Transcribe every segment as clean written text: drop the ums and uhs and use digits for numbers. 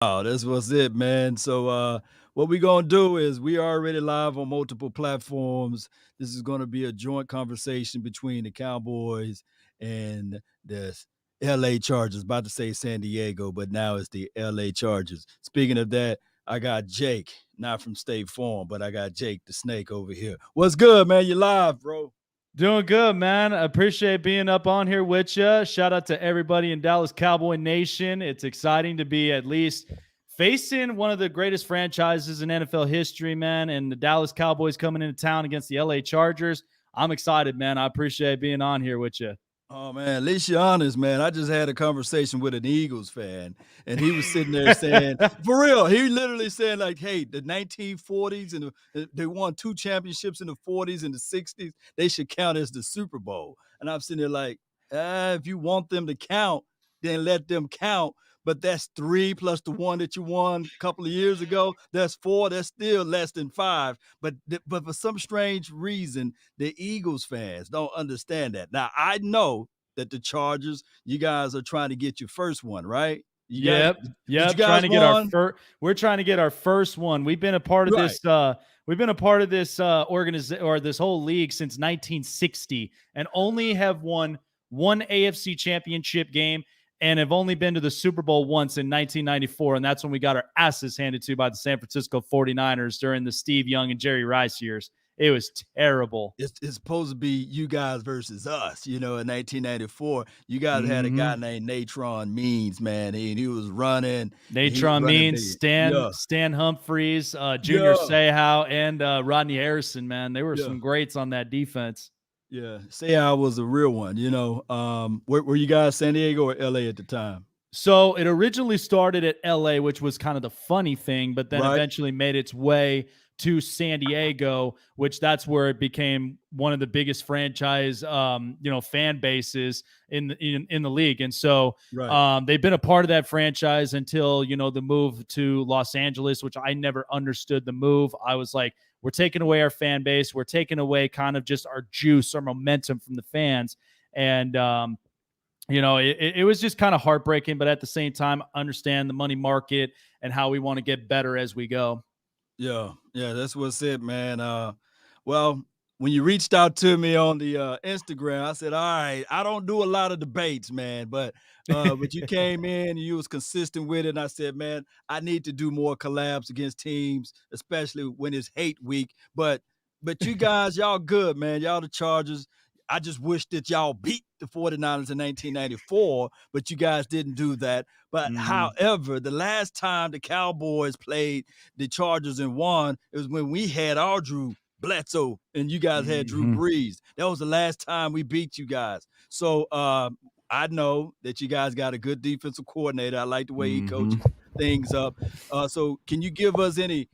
Oh, that's what's it, man. So, what we gonna do is we are already live on multiple platforms. This is gonna be a joint conversation between the Cowboys and the LA Chargers. About to say San Diego, but now it's the LA Chargers. Speaking of that, I got Jake, not from State Farm, but I got Jake the Snake over here. What's good, man? You live, bro? Doing good, man. I appreciate being up on here with you. Shout out to everybody in Dallas Cowboy Nation. It's exciting to be at least facing one of the greatest franchises in NFL history, man. And the Dallas Cowboys coming into town against the LA Chargers. I'm excited, man. I appreciate being on here with you. Oh man, at least you're honest, man. I just had a conversation with an Eagles fan, and he was sitting there saying, for real, he literally said, like, hey, the 1940s and they won two championships in the 40s and the 60s. They should count as the Super Bowl. And I'm sitting there like, if you want them to count, then let them count. But that's three plus the one that you won a couple of years ago. That's four. That's still less than five. But for some strange reason, the Eagles fans don't understand that. Now, I know that the Chargers, you guys are trying to get your first one, right? You guys, Yep, but you yep. Trying guys to get our won, first. We're trying to get our first one. We've been a part of right? this. We've been a part of this organization or this whole league since 1960, and only have won one AFC Championship game, and have only been to the Super Bowl once in 1994, and that's when we got our asses handed to by the San Francisco 49ers during the Steve Young and Jerry Rice years. It was terrible. It's supposed to be you guys versus us. In 1994, you guys had a guy Mm-hmm. named Natron Means, man, and he was running, and he was Natron running Means, big. Yeah, Stan Humphries, Junior yeah, Seau, and Rodney Harrison. Man, they were yeah. some greats on that defense. Yeah, say I was a real one. Were you guys San Diego or LA at the time? So it originally started at LA, which was kind of the funny thing, but then Right, eventually made its way to San Diego, which that's where it became one of the biggest franchise, fan bases in the league. And so right. they've been a part of that franchise until the move to Los Angeles, which I never understood the move. I was like, we're taking away our fan base, we're taking away kind of just our juice, our momentum from the fans, and it was just kind of heartbreaking, but at the same time, understand the money market and how we want to get better as we go. Yeah, yeah, that's what's it, man. Well, when you reached out to me on the Instagram, I said, "All right, I don't do a lot of debates, man, but you came in and you was consistent with it." And I said, "Man, I need to do more collabs against teams, especially when it's hate week." But you guys, y'all good, man. Y'all the Chargers. I just wish that y'all beat the 49ers in 1994, but you guys didn't do that. But Mhm. however, the last time the Cowboys played the Chargers and won, it was when we had our Drew Bledsoe and you guys had Drew Mhm. Brees. That was the last time we beat you guys. So I know that you guys got a good defensive coordinator. I like the way he Mhm. coaches things up. So can you give us any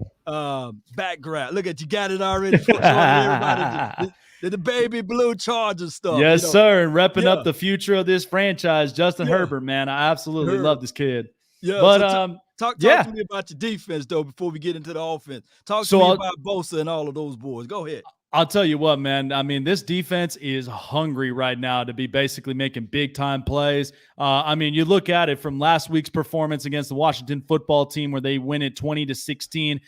background? Look at you got it already showing everybody the baby blue Chargers stuff. Yes, sir. And repping up Yeah, the future of this franchise, Justin yeah, Herbert, man. I absolutely love Herb. this kid. Yeah, But so talk yeah. to me about your defense though before we get into the offense. Talk to So me about Bosa and all of those boys. Go ahead. I'll tell you what, man. I mean, this defense is hungry right now to be basically making big time plays. I mean, you look at it from last week's performance against the Washington football team where they win it 20-16.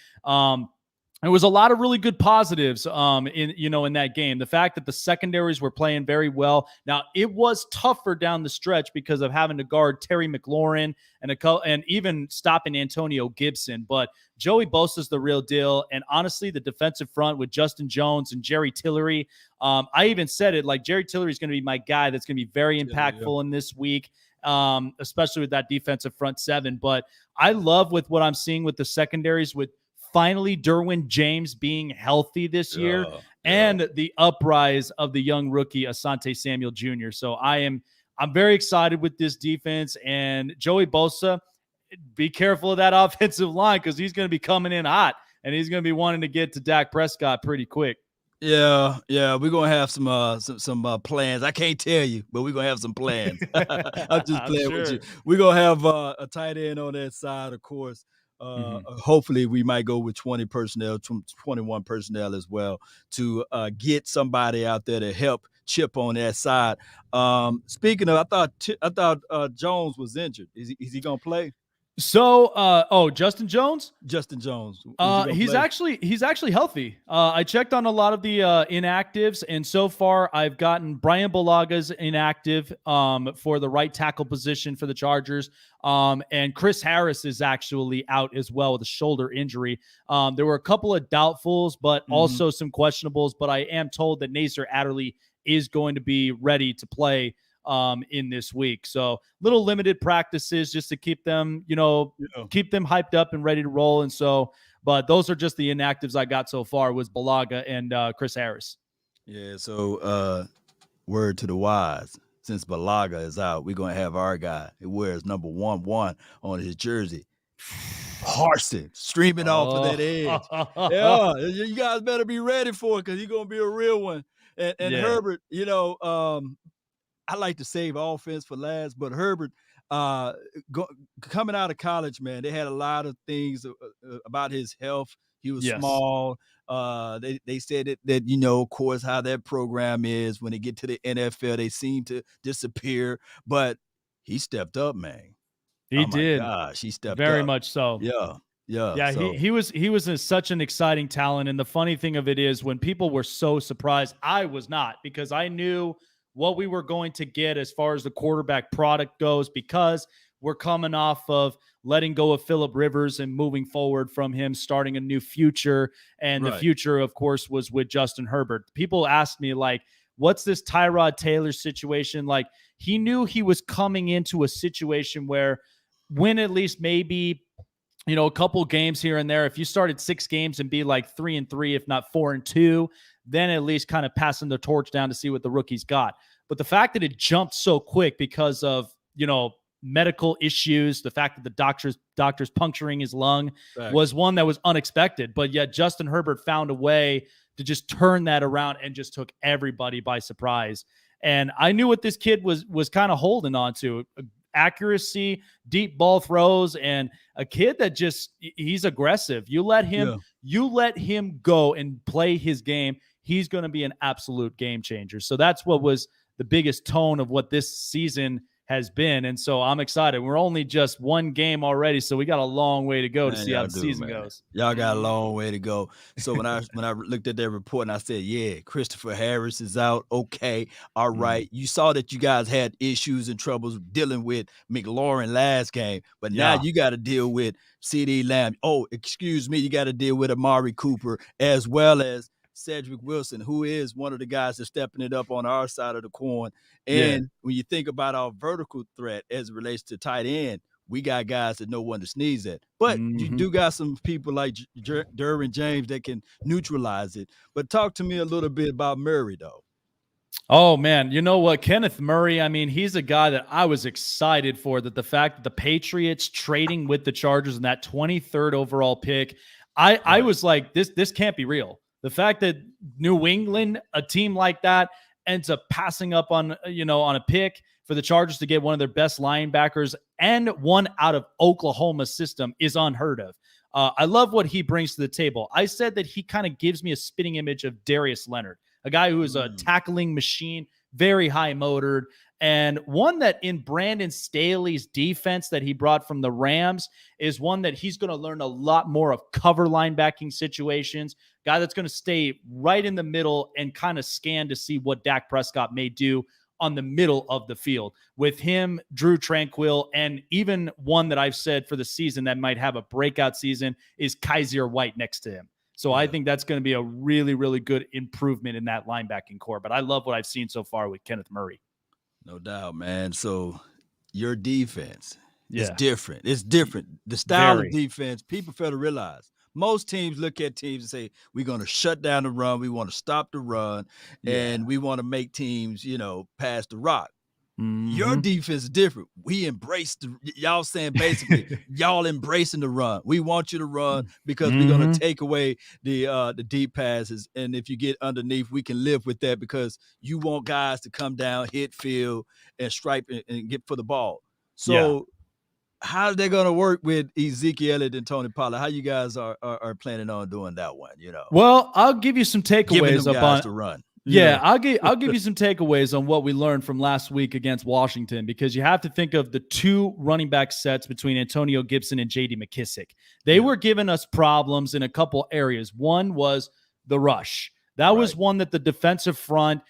There was a lot of really good positives in that game. The fact that the secondaries were playing very well. Now it was tougher down the stretch because of having to guard Terry McLaurin and even stopping Antonio Gibson. But Joey Bosa's the real deal. And honestly, the defensive front with Justin Jones and Jerry Tillery. I even said it, like, Jerry Tillery is going to be my guy that's going to be very Yeah. impactful in this week. Especially with that defensive front seven. But I love with what I'm seeing with the secondaries with finally Derwin James being healthy this year Yeah, yeah. and the uprise of the young rookie Asante Samuel Jr. So I'm very excited with this defense, and Joey Bosa, be careful of that offensive line because he's going to be coming in hot and he's going to be wanting to get to Dak Prescott pretty quick. Yeah, yeah, we're gonna have some plans. I can't tell you, but we're gonna have some plans. I'm just I'm playing with you. sure. We're gonna have a tight end on that side, of course. Mhm. Hopefully, we might go with 20 personnel, 21 personnel as well to get somebody out there to help chip on that side. Speaking of, I thought Jones was injured. Is he gonna play? So, Justin Jones. Justin Jones, is he gonna He's play? actually healthy. I checked on a lot of the inactives, and so far I've gotten Brian Balaga's inactive for the right tackle position for the Chargers, and Chris Harris is actually out as well with a shoulder injury. There were a couple of doubtfuls, but Mhm. also some questionables. But I am told that Nasir Adderley is going to be ready to play in this week. So little limited practices just to keep them, Yeah. keep them hyped up and ready to roll. And so, but those are just the inactives I got so far was Balaga and Chris Harris. Yeah, so word to the wise. Since Balaga is out, we're gonna have our guy who wears number 1-1 on his jersey. Harson streaming off of that edge. Oh, Yeah, you guys better be ready for it because he's gonna be a real one. And yeah. Herbert, I like to save offense for last, but Herbert, uh, coming out of college, man, they had a lot of things about his health. He was Yes. small. They said that of course, how that program is when they get to the NFL, they seem to disappear. But he stepped up, man. He Oh my did. gosh, he stepped Very up. much so. Yeah, yeah. Yeah, he So he was he was such an exciting talent, and the funny thing of it is, when people were so surprised, I was not, because I knew what we were going to get as far as the quarterback product goes, because we're coming off of letting go of Phillip Rivers and moving forward from him, starting a new future, and the right, future, of course, was with Justin Herbert. People asked me like, "What's this Tyrod Taylor situation?" Like, he knew he was coming into a situation where, win at least maybe a couple games here and there. If you started 6 games and be like 3-3, if not 4-2, then at least kind of passing the torch down to see what the rookies got. But the fact that it jumped so quick because of, medical issues, the fact that the doctors puncturing his lung was exactly. one that was unexpected. But yet Justin Herbert found a way to just turn that around and just took everybody by surprise. And I knew what this kid was kind of holding on to: accuracy, deep ball throws, and a kid that just, he's aggressive. Yeah. You let him go and play his game, he's going to be an absolute game changer. So that's what was the biggest tone of what this season has been. And so I'm excited. We're only just 1 game already, so we got a long way to go to Man, see how y'all the do, season man. goes. Y'all got a Mhm. long way to go. So when I looked at that report and I said, "Yeah, Christopher Harris is out." Okay, all Mm. right. You saw that you guys had issues and troubles dealing with McLaurin last game, but now Yeah. you got to deal with CD Lamb. Oh, excuse me, you got to deal with Amari Cooper as well as Cedric Wilson, who is one of the guys that's stepping it up on our side of the coin. Yeah. And when you think about our vertical threat as it relates to tight end, we got guys that know when to sneeze at. But you Mhm. do got some people like Derwin James that can neutralize it. But talk to me a little bit about Murray, though. Oh man, you know what? Kenneth Murray, I mean, he's a guy that I was excited for. That the fact that the Patriots trading with the Chargers in that 23rd overall pick, I Right. was like, this can't be real. The fact that New England, a team like that, ends up passing up on on a pick for the Chargers to get one of their best linebackers and one out of Oklahoma's system is unheard of. I love what he brings to the table. I said that he kind of gives me a spitting image of Darius Leonard, a guy who is a Mm, tackling machine, very high motored, and one that in Brandon Staley's defense that he brought from the Rams is one that he's going to learn a lot more of cover linebacking situations. Guy that's going to stay right in the middle and kind of scan to see what Dak Prescott may do on the middle of the field. With him, Drew Tranquill, and even one that I've said for the season that might have a breakout season is Kaiser White next to him. So I yeah, think that's going to be a really, really good improvement in that linebacking core. But I love what I've seen so far with Kenneth Murray. no doubt, man. So your defense is Yeah, different. It's different. The style of very. defense, people fail to realize. Most teams look at teams and say, we're going to shut down the run. We want to stop the run. Yeah. And we want to make teams, pass the rock. Your Hmm. defense is different. We embrace y'all saying basically y'all embracing the run. We want you to run because we're gonna Hmm. take away the deep passes. And if you get underneath, we can live with that because you want guys to come down, hit field, and stripe and get for the ball. Yeah. So how's that gonna work with Ezekiel Elliott and Tony Pollard? How you guys are planning on doing that one, Well, I'll give you some giving takeaways them up guys on to run. Yeah, I'll give you some takeaways on what we learned from last week against Washington, because you have to think of the two running back sets between Antonio Gibson and J.D. McKissick. They were giving us problems in a couple areas. One was the rush. That was one that the defensive front,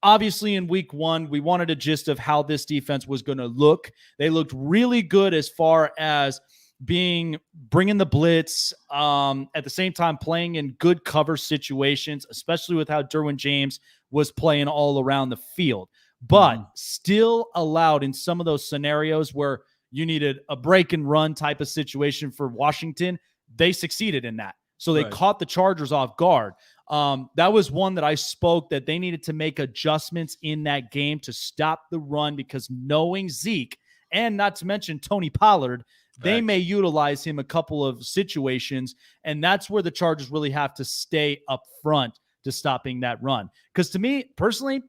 obviously in week one, we wanted a gist of how this defense was going to look. They looked really good as far as bringing the blitz, at the same time playing in good cover situations, especially with how Derwin James was playing all around the field, but still allowed in some of those scenarios where you needed a break and run type of situation for Washington. They succeeded in that. So they caught the Chargers off guard. That was one that I spoke that they needed to make adjustments in that game to stop the run, because knowing Zeke, and not to mention Tony Pollard, they may utilize him a couple of situations, and that's where the Chargers really have to stay up front to stopping that run. Because to me, personally,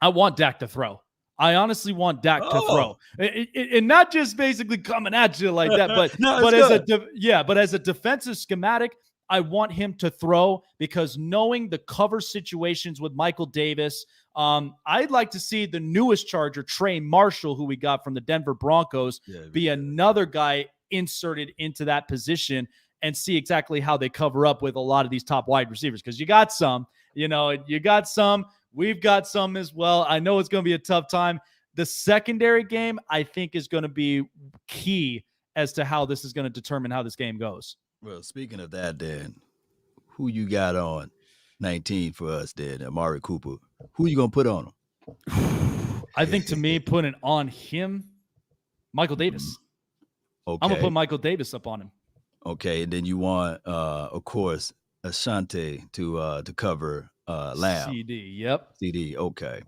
I want Dak to throw. I honestly want Dak to throw. And not just basically coming at you like that, but but as a defensive schematic, I want him to throw, because knowing the cover situations with Michael Davis, I'd like to see the newest Charger, Trey Marshall, who we got from the Denver Broncos, be another guy inserted into that position, and see exactly how they cover up with a lot of these top wide receivers. Because you got some, we've got some as well. I know it's going to be a tough time. The secondary game, I think, is going to be key as to how this is going to determine how this game goes. Well, speaking of that, Dan, who you got on 19 for us, Dan? Amari Cooper. Who you gonna put on him? I think, to me, putting on him, Michael Davis. Okay. I'm gonna put Michael Davis up on him. Okay, and then you want, of course, Asante to cover Lamb. CD. Okay.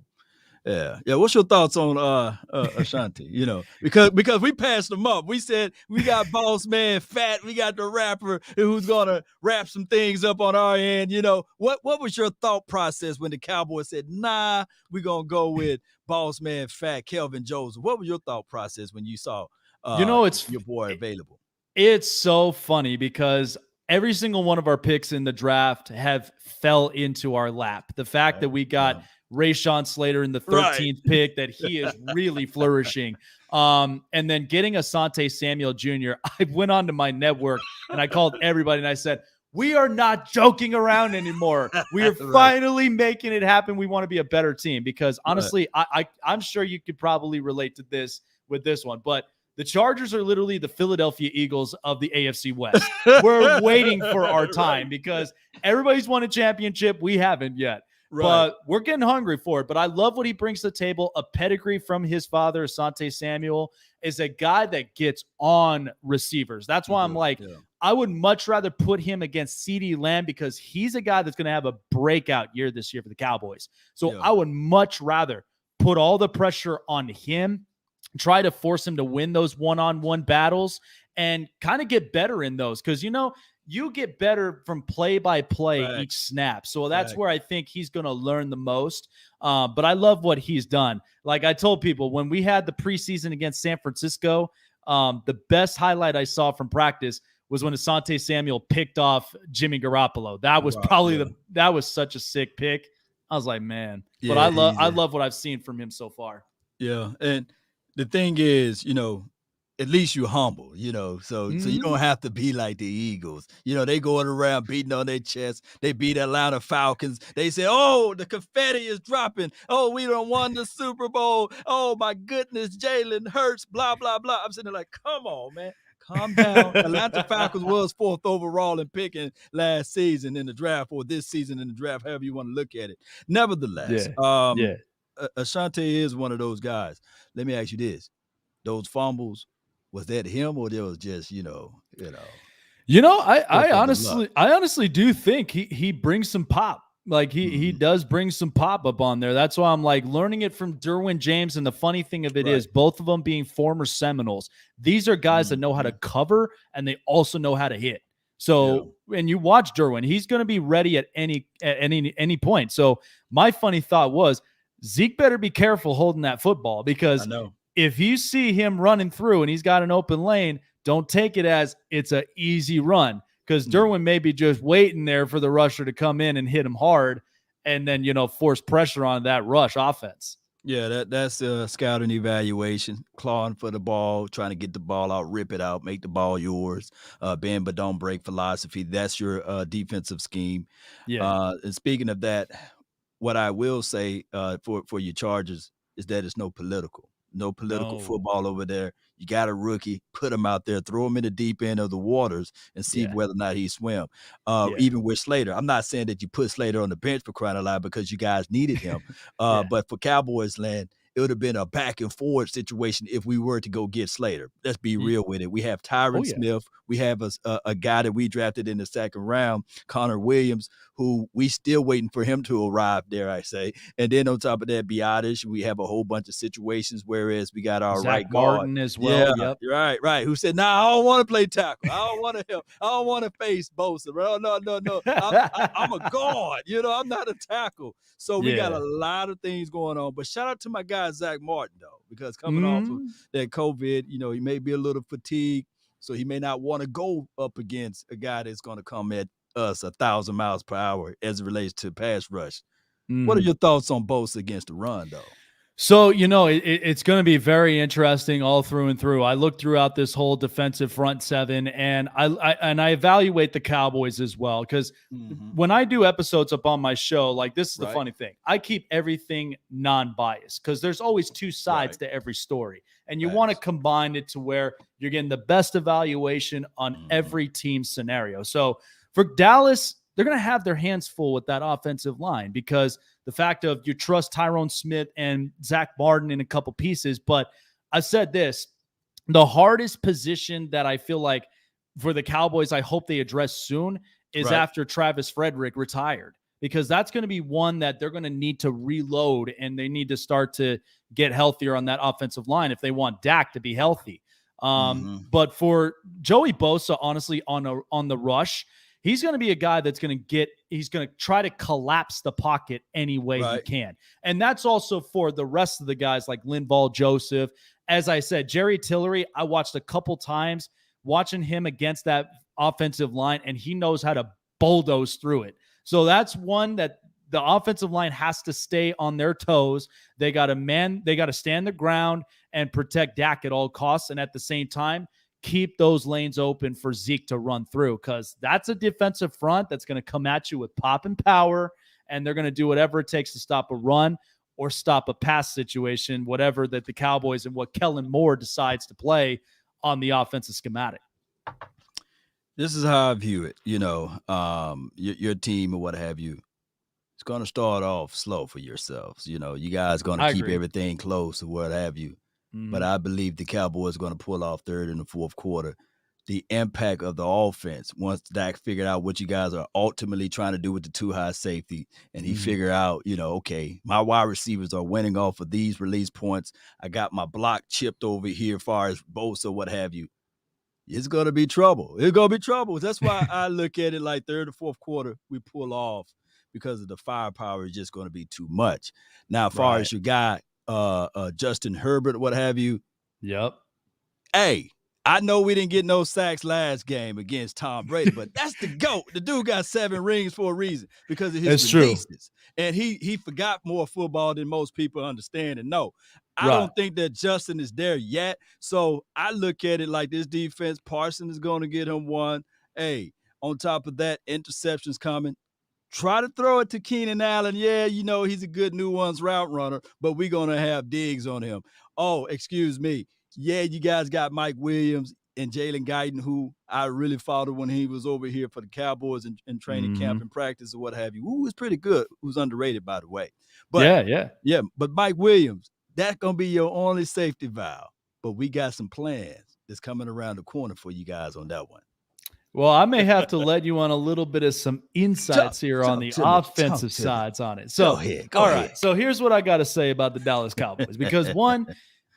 Yeah. What's your thoughts on Ashanti? Because we passed them up. We said we got Boss Man Fat, we got the rapper who's gonna rap some things up on our end. What was your thought process when the Cowboys said, nah, we're gonna go with Boss Man Fat, Kelvin Joseph? What was your thought process when you saw it's your boy available? It's so funny, because every single one of our picks in the draft have fell into our lap. The fact that we got Rashawn Slater in the 13th pick, that he is really flourishing. And then getting Asante Samuel Jr., I went onto my network and I called everybody and I said, we are not joking around anymore. We are finally making it happen. We want to be a better team, because honestly, I'm sure you could probably relate to this with this one, but the Chargers are literally the Philadelphia Eagles of the AFC West. We're waiting for our time, because everybody's won a championship. We haven't yet. But we're getting hungry for it. But I love what he brings to the table. A pedigree from his father, Asante Samuel, is a guy that gets on receivers. That's why I'm like, I would much rather put him against CeeDee Lamb, because he's a guy that's going to have a breakout year this year for the Cowboys. So I would much rather put all the pressure on him, try to force him to win those one-on-one battles, and kind of get better in those. Because, you get better from play-by-play each snap. So that's where I think he's going to learn the most. But I love what he's done. Like I told people, when we had the preseason against San Francisco, the best highlight I saw from practice was when Asante Samuel picked off Jimmy Garoppolo. That was that was such a sick pick. I was like, man. But I love what I've seen from him so far. Yeah, and the thing is, at least you're humble, so you don't have to be like the Eagles. They going around beating on their chest. They beat Atlanta Falcons. They say, oh, the confetti is dropping. Oh, we done won the Super Bowl. Oh, my goodness, Jalen Hurts, blah, blah, blah. I'm sitting there like, come on, man. Calm down. Atlanta Falcons was 4th overall in picking last season in the draft, or this season in the draft, however you want to look at it. Nevertheless, Asante is one of those guys. Let me ask you this. Those fumbles, was that him, or there was just, I honestly do think he brings some pop. Like he does bring some pop up on there. That's why I'm like learning it from Derwin James. And the funny thing of it is, both of them being former Seminoles, these are guys that know how to cover, and they also know how to hit. So when you watch Derwin, he's going to be ready at any point. So my funny thought was, Zeke better be careful holding that football, because if you see him running through and he's got an open lane, don't take it as it's an easy run, because Derwin may be just waiting there for the rusher to come in and hit him hard. and then, force pressure on that rush offense. Yeah, that's scouting evaluation, clawing for the ball, trying to get the ball out, rip it out, make the ball yours. Bend but don't break philosophy. That's your defensive scheme. Yeah. And speaking of that, what I will say for your Chargers is that it's no political No. football over there. You got a rookie, put him out there, throw him in the deep end of the waters and see Yeah. whether or not he swim. Yeah. Even with Slater, I'm not saying that you put Slater on the bench for crying out loud because you guys needed him. Yeah. But for Cowboys land, it would have been a back and forward situation if we were to go get Slater. Let's be real with it. We have Tyron Smith. We have a guy that we drafted in the second round, Connor Williams, who we still waiting for him to arrive, dare I say. And then on top of that, Biotish, we have a whole bunch of situations, whereas we got our Zach right guard. Martin as well. Yeah, Yep. right. Who said, "Nah, I don't want to play tackle. I don't want to help. I don't want to face Bosa. No. I'm a guard. I'm not a tackle." So we got a lot of things going on. But shout out to my guy Zach Martin though, because coming off of that COVID, he may be a little fatigued, so he may not want to go up against a guy that's going to come at us 1,000 miles per hour as it relates to pass rush. What are your thoughts on Bosa against the run though? So, it's going to be very interesting all through and through. I look throughout this whole defensive front seven, and I evaluate the Cowboys as well, because when I do episodes up on my show, like, this is the funny thing. I keep everything non-biased because there's always two sides to every story, and you want to combine it to where you're getting the best evaluation on every team scenario. So for Dallas, they're going to have their hands full with that offensive line, because the fact of you trust Tyrone Smith and Zach Martin in a couple pieces. But I said this, the hardest position that I feel like for the Cowboys, I hope they address soon, is after Travis Frederick retired, because that's going to be one that they're going to need to reload, and they need to start to get healthier on that offensive line if they want Dak to be healthy. But for Joey Bosa, honestly, on the rush, he's going to be a guy that's going to try to collapse the pocket any way he can. And that's also for the rest of the guys like Linval Joseph. As I said, Jerry Tillery, I watched a couple times watching him against that offensive line, and he knows how to bulldoze through it. So that's one that the offensive line has to stay on their toes. They got to stand the ground and protect Dak at all costs. And at the same time, keep those lanes open for Zeke to run through, because that's a defensive front that's going to come at you with pop and power, and they're going to do whatever it takes to stop a run or stop a pass situation, whatever that the Cowboys and what Kellen Moore decides to play on the offensive schematic. This is how I view it. Your team or what have you, it's going to start off slow for yourselves. You guys going to keep everything close or what have you. But I believe the Cowboys are going to pull off third and the fourth quarter. The impact of the offense, once Dak figured out what you guys are ultimately trying to do with the two high safety, and he figured out, okay, my wide receivers are winning off of these release points. I got my block chipped over here as far as Bosa, what have you. It's going to be trouble. It's going to be trouble. That's why I look at it like third or fourth quarter, we pull off, because of the firepower is just going to be too much. Now, as far as your guy, Justin Herbert, what have you. Yep. Hey, I know we didn't get no sacks last game against Tom Brady, but that's the GOAT. The dude got 7 rings for a reason, because of his releases. True. And he forgot more football than most people understand and know. I don't think that Justin is there yet. So I look at it like this defense, Parsons is going to get him one. Hey, on top of that, interceptions coming. Try to throw it to Keenan Allen. Yeah, he's a good nuanced route runner, but we're going to have digs on him. Oh, excuse me. Yeah, you guys got Mike Williams and Jalen Guyton, who I really followed when he was over here for the Cowboys in training camp and practice or what have you. Who was pretty good. Who's underrated, by the way. But yeah. But Mike Williams, that's going to be your only safety valve. But we got some plans that's coming around the corner for you guys on that one. Well, I may have to let you on a little bit of some insights here on the offensive sides on it. So, go ahead. So here's what I got to say about the Dallas Cowboys, because one,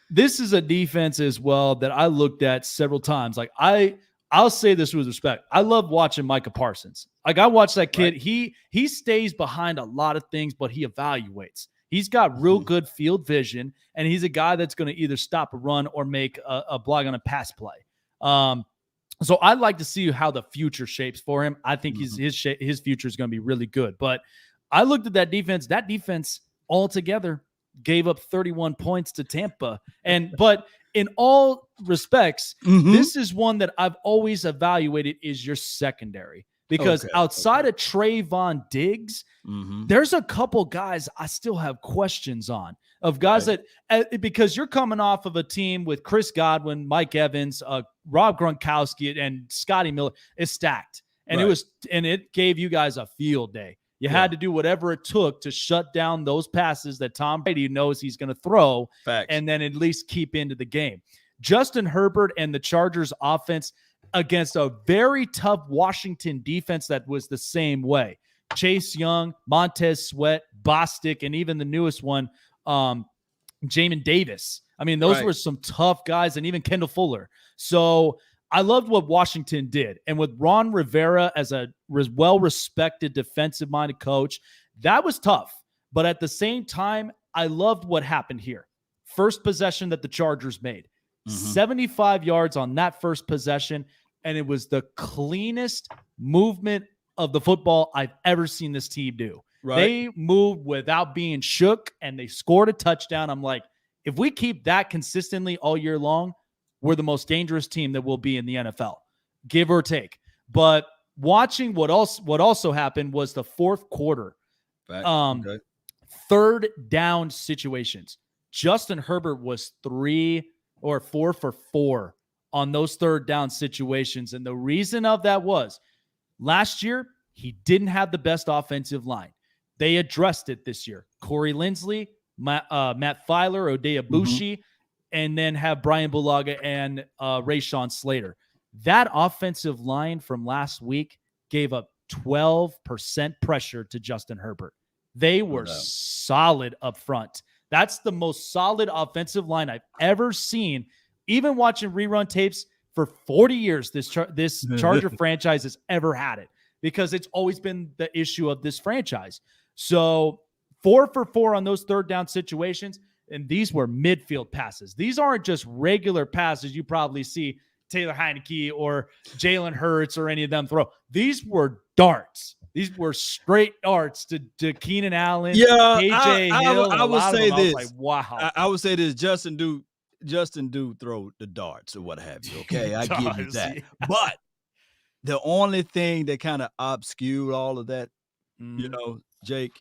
this is a defense as well that I looked at several times. Like, I'll say this with respect. I love watching Micah Parsons. Like, I watch that kid. He stays behind a lot of things, but he evaluates. He's got real good field vision, and he's a guy that's going to either stop a run or make a block on a pass play. So I'd like to see how the future shapes for him. I think his future is going to be really good. But I looked at that defense. That defense altogether gave up 31 points to Tampa. But in all respects, this is one that I've always evaluated is your secondary. Because outside of Trayvon Diggs, there's a couple guys I still have questions on of guys that because you're coming off of a team with Chris Godwin, Mike Evans, Rob Gronkowski, and Scotty Miller is stacked. And it gave you guys a field day. You had to do whatever it took to shut down those passes that Tom Brady knows he's going to throw and then at least keep into the game. Justin Herbert and the Chargers offense against a very tough Washington defense that was the same way. Chase Young, Montez Sweat, Bostic, and even the newest one, Jamin Davis. I mean, those were some tough guys, and even Kendall Fuller. So I loved what Washington did. And with Ron Rivera as a well-respected defensive-minded coach, that was tough. But at the same time, I loved what happened here. First possession that the Chargers made. 75 yards on that first possession, and it was the cleanest movement of the football I've ever seen this team do. They moved without being shook, and they scored a touchdown. I'm like, if we keep that consistently all year long, we're the most dangerous team that will be in the NFL, give or take. But watching what also happened was the fourth quarter, third down situations. Justin Herbert was 3 or 4 for 4 on those third down situations. And the reason of that was last year, he didn't have the best offensive line. They addressed it this year. Corey Linsley, Matt Filer, Ode Abushi, and then have Brian Bulaga and Rashawn Slater. That offensive line from last week gave up 12% pressure to Justin Herbert. They were solid up front. That's the most solid offensive line I've ever seen. Even watching rerun tapes for 40 years, this Charger franchise has ever had it, because it's always been the issue of this franchise. So 4 for 4 on those third down situations. And these were midfield passes. These aren't just regular passes you probably see Taylor Heineke or Jalen Hurts or any of them throw. These were darts. These were straight darts to Keenan Allen, KJ Hill. I would say this. I was like, wow. I would say this. Justin do throw the darts or what have you. Okay, I give you that. Yeah. But the only thing that kind of obscured all of that, Jake,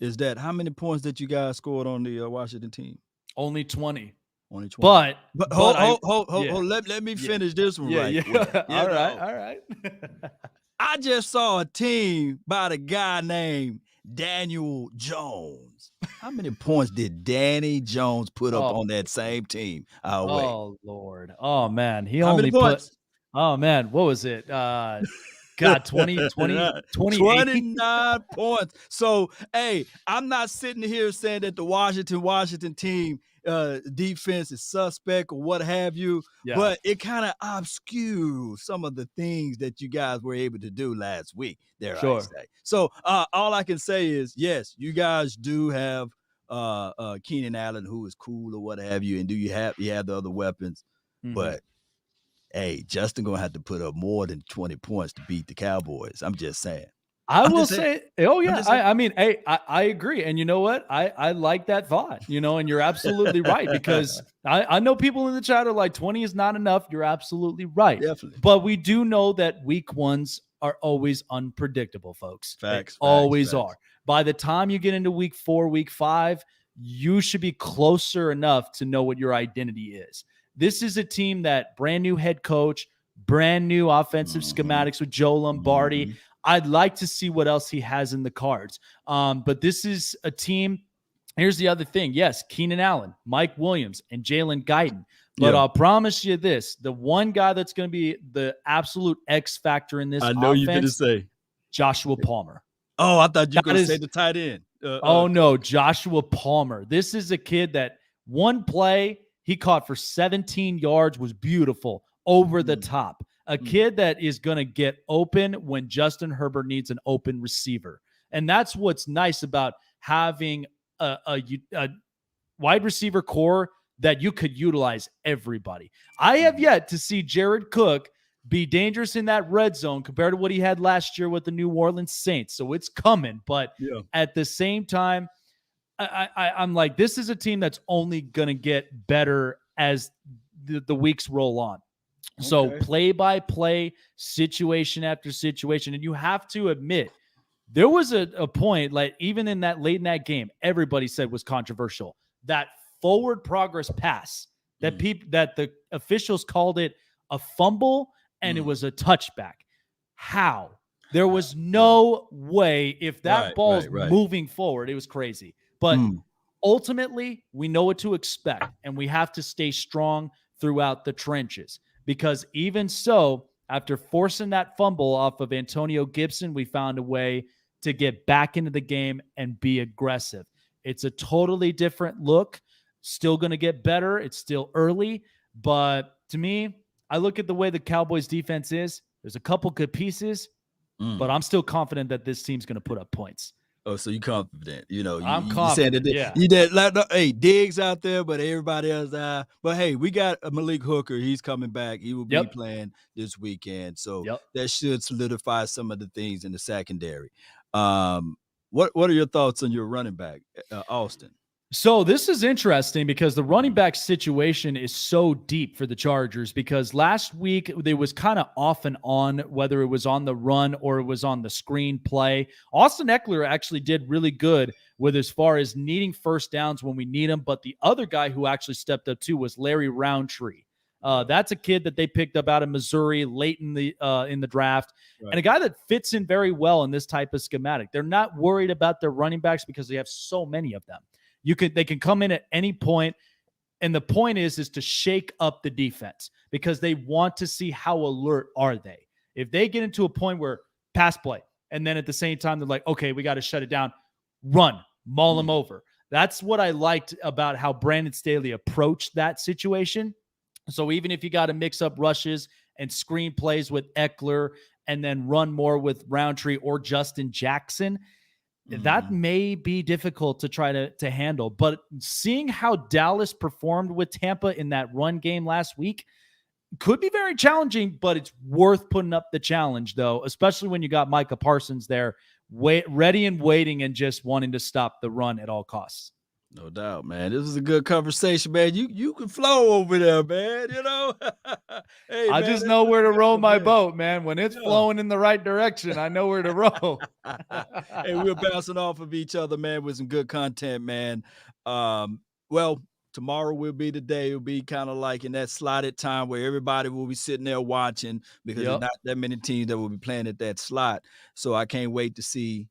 is that how many points that you guys scored on the Washington team? Only 20. Only 20. But hold. Let me finish this one right quick. All right. I just saw a team by the guy named Daniel Jones. How many points did Danny Jones put up on that same team? Oh, Lord. Oh, man. How many points? Oh, man. What was it? God, 29 points. So, hey, I'm not sitting here saying that the Washington team defense is suspect or what have you, but it kind of obscures some of the things that you guys were able to do last week. I say. So, all I can say is, yes, you guys do have Keenan Allen, who is cool or what have you, and you have the other weapons, but hey, Justin gonna have to put up more than 20 points to beat the Cowboys. I'm just saying. I mean, hey, I agree. And you know what? I like that thought, and you're absolutely right, because I know people in the chat are like 20 is not enough. You're absolutely right. Definitely. But we do know that week ones are always unpredictable, folks. Facts. Always are. By the time you get into week 4, week 5, you should be closer enough to know what your identity is. This is a team that brand new head coach, brand new offensive schematics with Joe Lombardi. I'd like to see what else he has in the cards. But this is a team. Here's the other thing. Yes, Keenan Allen, Mike Williams, and Jalen Guyton. But I'll promise you this. The one guy that's going to be the absolute X factor in this offense, you're going to say Joshua Palmer. Oh, I thought you were going to say the tight end. No, Joshua Palmer. This is a kid that one play he caught for 17 yards was beautiful, over the top. A kid that is going to get open when Justin Herbert needs an open receiver. And that's what's nice about having a wide receiver core that you could utilize everybody. I have yet to see Jared Cook be dangerous in that red zone compared to what he had last year with the New Orleans Saints. So it's coming. But Yeah. at the same time, I'm like, this is a team that's only going to get better as the weeks roll on. So Okay. play by play, situation after situation. And you have to admit, there was a point, like even in that late in that game, everybody said was controversial. That forward progress pass that that the officials called it a fumble and it was a touchback. How? There was no way if that ball's Right. moving forward. It was crazy. But ultimately, we know what to expect, and we have to stay strong throughout the trenches. Because even so, after forcing that fumble off of Antonio Gibson, we found a way to get back into the game and be aggressive. It's a totally different look. Still going to get better. It's still early. But to me, I look at the way the Cowboys defense is. There's a couple good pieces, but I'm still confident that this team's going to put up points. Oh, so you confident? I'm you saying confident, that yeah. you did like hey, Diggs out there, but everybody else but hey, we got Malik Hooker. He's coming back. He will be playing this weekend, so that should solidify some of the things in the secondary. What are your thoughts on your running back, Austin? So this is interesting because the running back situation is so deep for the Chargers, because last week they was kind of off and on, whether it was on the run or it was on the screen play. Austin Eckler actually did really good with as far as needing first downs when we need them. But the other guy who actually stepped up too was Larry Roundtree. That's a kid that they picked up out of Missouri late in the draft, and a guy that fits in very well in this type of schematic. They're not worried about their running backs because they have so many of them. They can come in at any point, and the point is to shake up the defense because they want to see how alert are they. If they get into a point where pass play, and then at the same time they're like, okay, we got to shut it down, run, maul them over. That's what I liked about how Brandon Staley approached that situation. So even if you got to mix up rushes and screen plays with Eckler and then run more with Roundtree or Justin Jackson, that may be difficult to try to handle. But seeing how Dallas performed with Tampa in that run game last week could be very challenging, but it's worth putting up the challenge, though, especially when you got Micah Parsons there, ready and waiting and just wanting to stop the run at all costs. No doubt, man. This was a good conversation, man. You can flow over there, man. Hey, I man, just know where to row my boat, man. When it's flowing in the right direction, I know where to row. Hey, we're bouncing off of each other, man, with some good content, man. Well, tomorrow will be the day. It'll be kind of like in that slotted time where everybody will be sitting there watching because there's not that many teams that will be playing at that slot. So I can't wait to see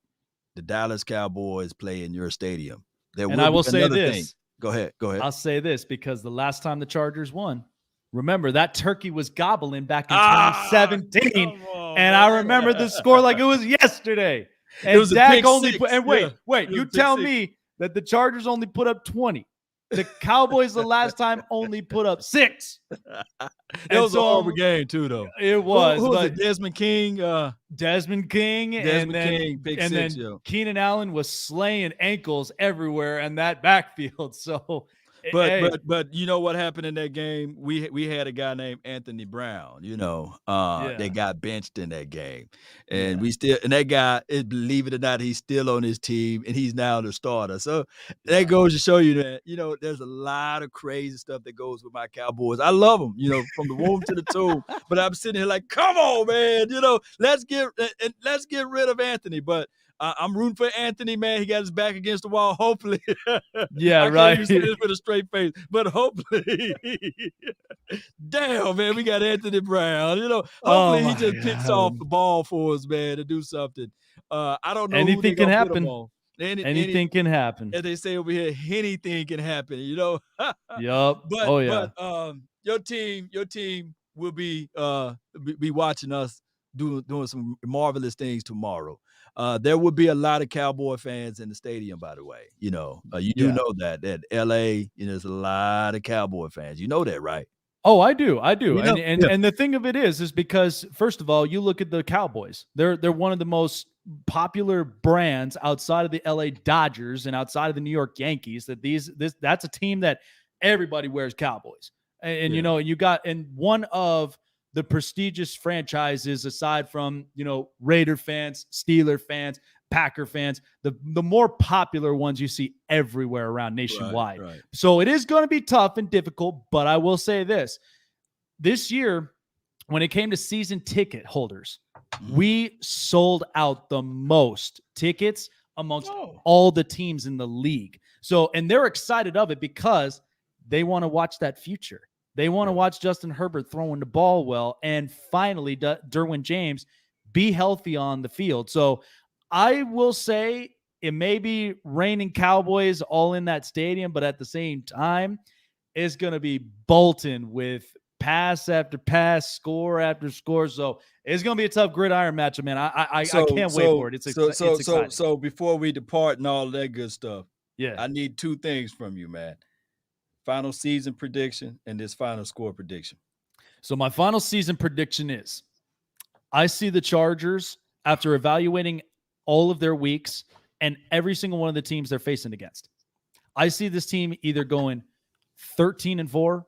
the Dallas Cowboys play in your stadium. And I will say this. Thing. Go ahead. I'll say this because the last time the Chargers won, remember that turkey was gobbling back in 2017, and I remember the score like it was yesterday. And it was Dak only put. And wait, you tell me that the Chargers only put up 20. The Cowboys the last time only put up 6. It was a horrible game too, though. It was. Who was it? Desmond King. Desmond King, and then six, Keenan Allen was slaying ankles everywhere in that backfield. So, but you know what happened in that game? We had a guy named Anthony Brown. That got benched in that game, and that guy, believe it or not, he's still on his team, and he's now the starter. So that goes to show you that there's a lot of crazy stuff that goes with my Cowboys. I love them, from the womb to the tomb. But I'm sitting here like, come on, man, let's get rid of Anthony. But I'm rooting for Anthony, man. He got his back against the wall. Hopefully, yeah, right. Say this with a straight face, but hopefully, damn, man, we got Anthony Brown. Hopefully he just picks off the ball for us, man, to do something. I don't know. Anything can happen. Anything can happen. As they say over here, anything can happen. Yup. But your team will be watching us doing some marvelous things tomorrow. There will be a lot of Cowboy fans in the stadium, by the way. You know that LA, there's a lot of Cowboy fans. You know that, right? Oh, I do. And the thing of it is because first of all, you look at the Cowboys. They're one of the most popular brands outside of the LA Dodgers and outside of the New York Yankees. That's a team that everybody wears Cowboys. And you got one of the prestigious franchises, aside from, Raider fans, Steeler fans, Packer fans, the more popular ones you see everywhere around nationwide. Right. So it is going to be tough and difficult, but I will say this year, when it came to season ticket holders, we sold out the most tickets amongst all the teams in the league. So, and they're excited of it because they want to watch that future. They want to watch Justin Herbert throwing the ball well, and finally Derwin James be healthy on the field. So I will say it may be raining Cowboys all in that stadium, but at the same time, it's going to be Bolton with pass after pass, score after score. So it's going to be a tough gridiron matchup, man. I can't wait for it. It's exciting. So before we depart and all that good stuff, yeah, I need two things from you, man. Final season prediction and this final score prediction. So my final season prediction is I see the Chargers, after evaluating all of their weeks and every single one of the teams they're facing against, I see this team either going 13-4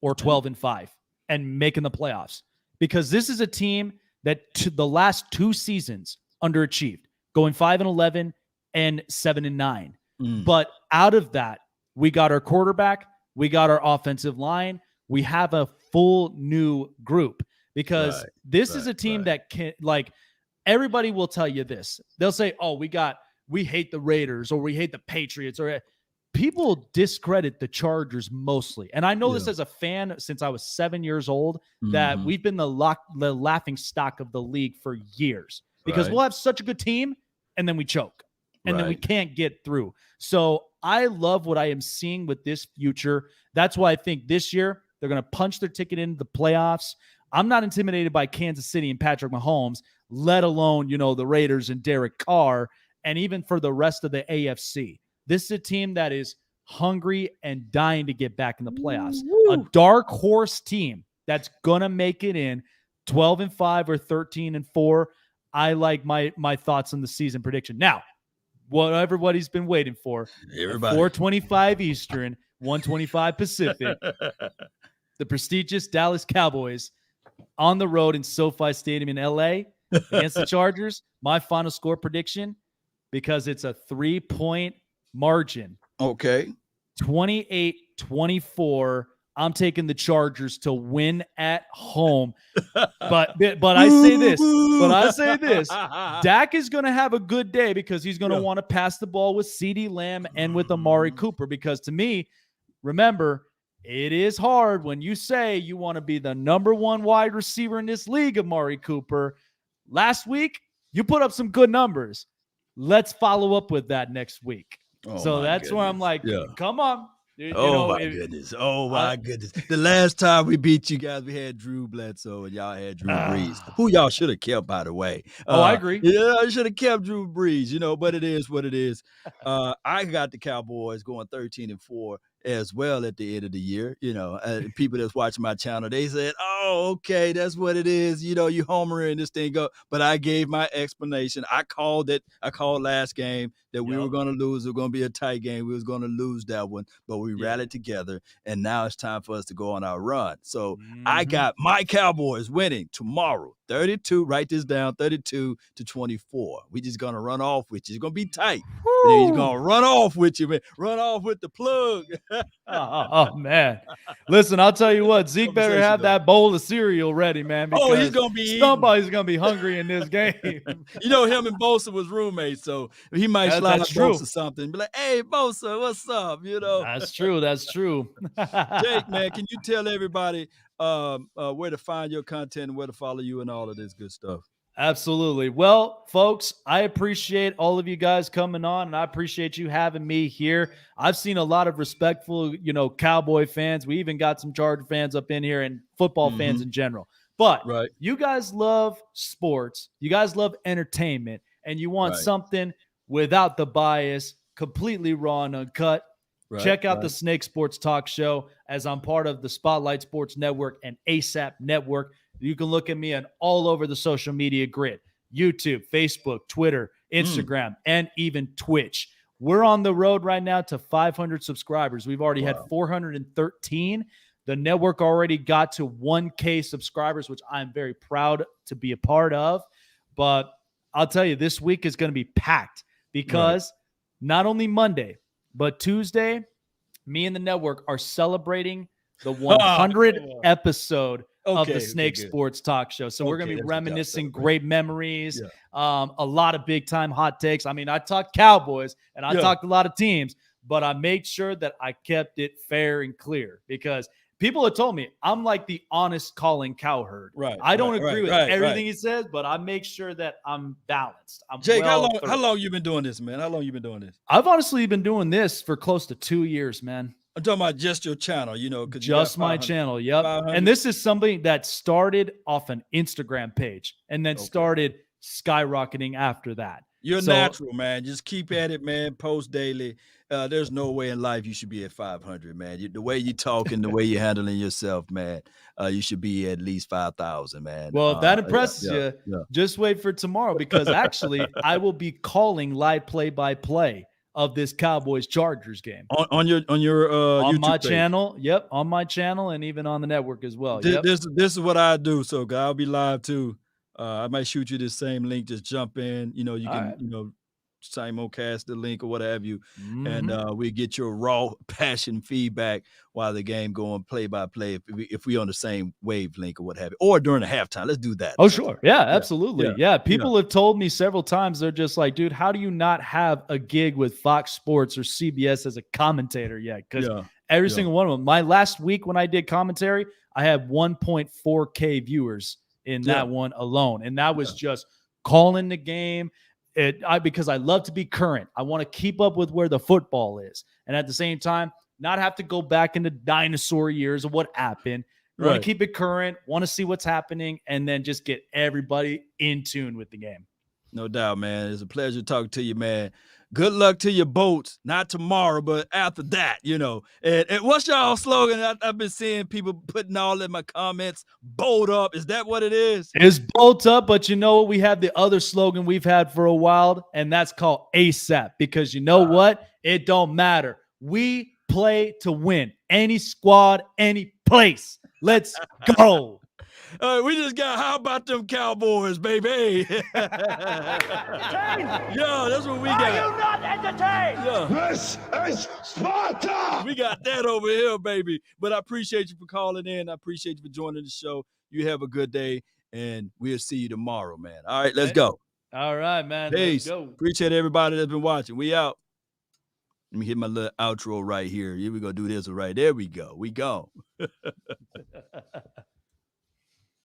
or 12-5 and making the playoffs, because this is a team that the last 2 seasons underachieved, going 5-11 and 7-9. But out of that, we got our quarterback, we got our offensive line, we have a full new group, because this is a team that can, like, everybody will tell you this. They'll say, oh, we hate the Raiders, or we hate the Patriots, or people discredit the Chargers mostly. And I know this as a fan since I was 7 years old, that we've been the laughing stock of the league for years, because we'll have such a good team and then we choke and then we can't get through. So I love what I am seeing with this future. That's why I think this year they're going to punch their ticket into the playoffs. I'm not intimidated by Kansas City and Patrick Mahomes, let alone, the Raiders and Derek Carr, and even for the rest of the AFC. This is a team that is hungry and dying to get back in the playoffs. A dark horse team that's going to make it in 12-5 or 13-4. I like my thoughts on the season prediction. Now, what everybody's been waiting for, 4:25 Eastern, 1:25 Pacific, the prestigious Dallas Cowboys on the road in SoFi Stadium in LA against the Chargers. My final score prediction, because it's a 3-point margin. Okay. 28-24. I'm taking the Chargers to win at home. But I say this. Dak is going to have a good day, because he's going to want to pass the ball with CeeDee Lamb and with Amari Cooper, because to me, remember, it is hard when you say you want to be the number 1 wide receiver in this league, Amari Cooper. Last week, you put up some good numbers. Let's follow up with that next week. So that's where I'm like, come on. My goodness. The last time we beat you guys, we had Drew Bledsoe and y'all had Drew Brees, who y'all should have kept, by the way. I agree. Yeah, I should have kept Drew Brees, but it is what it is. I got the Cowboys going 13-4 as well at the end of the year. People that's watching my channel, they said, oh, okay, that's what it is. You homering this thing go. But I gave my explanation. I called it. I called last game that we were going to lose. It was going to be a tight game. We was going to lose that one, but we rallied together, and now it's time for us to go on our run. So I got my Cowboys winning tomorrow, 32. Write this down, 32-24. We just going to run off with you. It's going to be tight. He's going to run off with you, man. Run off with the plug. Oh, man. Listen, I'll tell you what. Zeke better have that bowl of cereal ready, man. He's going to be somebody's going to be hungry in this game. Him and Bosa was roommates, so he might slide Bosa something. Be like, hey, Bosa, what's up? That's true. Jake, man, can you tell everybody where to find your content and where to follow you and all of this good stuff? Absolutely. Well, folks, I appreciate all of you guys coming on, and I appreciate you having me here. I've seen a lot of respectful, Cowboy fans. We even got some Charger fans up in here, and football fans in general. But you guys love sports. You guys love entertainment, and you want something without the bias, completely raw and uncut. Check out the Snake Sports Talk Show, as I'm part of the Spotlight Sports Network and ASAP Network. You can look at me on all over the social media grid: YouTube, Facebook, Twitter, Instagram, and even Twitch. We're on the road right now to 500 subscribers. We've already had 413. The network already got to 1K subscribers, which I'm very proud to be a part of. But I'll tell you, this week is going to be packed because not only Monday, but Tuesday, me and the network are celebrating the 100th episode of the Snake Sports Talk Show. So we're going to be reminiscing great memories, a lot of big-time hot takes. I mean, I talked Cowboys, and I talked a lot of teams, but I made sure that I kept it fair and clear because people have told me I'm like the honest Colin Cowherd. I don't agree with everything he says, but I make sure that I'm balanced. Jake, how long you been doing this, man? How long you been doing this? I've honestly been doing this for close to 2 years, man. I'm talking about just your channel, just my channel. Yep. 500. And this is something that started off an Instagram page and then started skyrocketing after that. You're natural, man. Just keep at it, man. Post daily. There's no way in life you should be at 500, man. The way you talking, the way you're handling yourself, man, you should be at least 5,000, man. Well, if that impresses you, just wait for tomorrow because actually I will be calling live play-by-play of this Cowboys Chargers game on your YouTube my page. Channel. Yep, on my channel and even on the network as well. This is what I do. So I'll be live too. I might shoot you this same link. Just jump in. You can simulcast the link or what have you, and we get your raw passion feedback while the game going play by play. If we on the same wavelength or what have you, or during the halftime, let's do that. Oh, sure, yeah, absolutely, yeah. People have told me several times they're just like, dude, how do you not have a gig with Fox Sports or CBS as a commentator yet? Because every single one of them. My last week when I did commentary, I had 1.4K viewers in that one alone, and that was just calling the game. Because I love to be current. I want to keep up with where the football is. And at the same time, not have to go back into dinosaur years of what happened. Want to keep it current, want to see what's happening, and then just get everybody in tune with the game. No doubt, man. It's a pleasure talking to you, man. Good luck to your boats. Not tomorrow, but after that, And what's y'all slogan? I've been seeing people putting all in my comments, bolt up. Is that what it is? It's bolt up, but we have the other slogan we've had for a while, and that's called ASAP. Because you know what? It don't matter. We play to win. Any squad, any place. Let's go. We just got, how about them Cowboys, baby? That's what we got. Are you not entertained? This is Sparta. We got that over here, baby. But I appreciate you for calling in. I appreciate you for joining the show. You have a good day, and we'll see you tomorrow, man. All right, let's go. All right, man. Peace. Let's go. Appreciate everybody that's been watching. We out. Let me hit my little outro right here. Here we go. Do this right. There we go. We go.